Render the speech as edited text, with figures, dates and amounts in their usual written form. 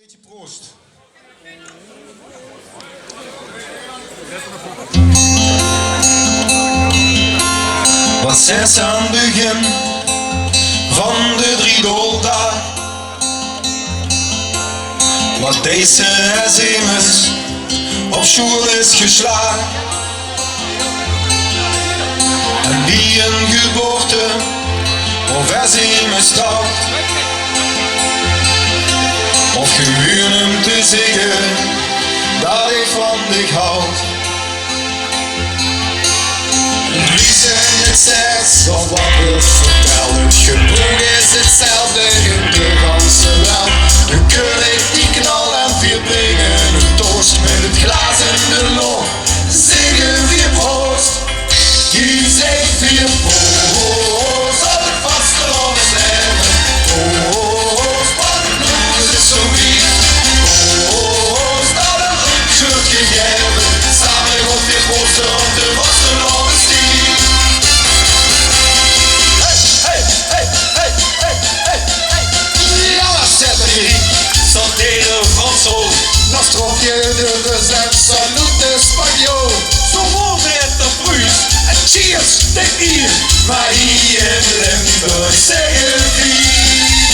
Beetje proost. Wat zes aan het begin van de driedooldag, wat deze SM's op school is geslagen, en wie een geboorte of SM staat, of gewoon hem te zeggen dat ik van dich houd. Wie zijn het zes of wat het vertelt, het gebruik is hetzelfde in de ganse wereld. Een koning die knal en vier brengen, een toast met het glas in de loop, zingen vier proost. Die zegt vier proost, op het vaste van het leven. Proost, wat het bloed is zo lief. Proost, dat een rugschut gegeven, samen op die proosten op de vasten op de stier. Dan strook je de recept, salute spagnol. Zo wordt het de bruis, en cheers, denk hier. Maar hier in Limburg zeggen wie.